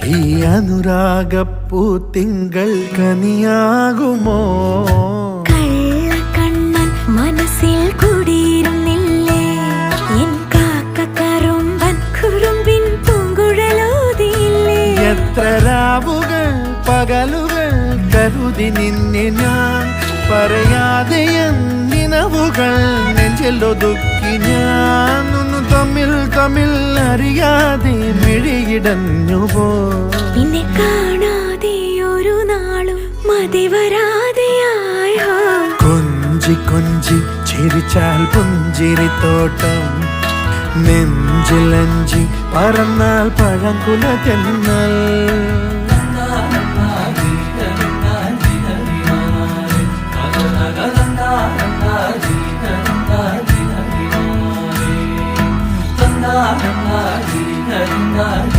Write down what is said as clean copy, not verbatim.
ഈ അനുരാഗപ്പൂ തിങ്കൾ കനിയാകുമോ? കള്ളക്കണ്ണൻ മനസ്സിൽ കുടിയിരുന്നില്ലേ? എൻ കാക്കക്കറുമ്പൻ കുറുമ്പിൻ പൂങ്കുഴലോതിയില്ലേ? എത്ര രാവുകൾ പകലുകൾ കരുതി നിന്നെ ഞാൻ, പറയാതെ നിനവുകൾ നെഞ്ചിലൊതുക്കി ഞാൻ. തമ്മിൽ തമ്മിൽ അറിയാതെ മിഴിയിടഞ്ഞുപോ. നിന്നെ കാണാതെ ഒരു നാളും മതി വരാതെയായോ? കൊഞ്ചി കൊഞ്ചി ചിരിച്ചാൽ പുഞ്ചിരിത്തോട്ടം, നെഞ്ചിലഞ്ചി പറന്നാൽ പഴങ്കുല തെന്നൽ. na na na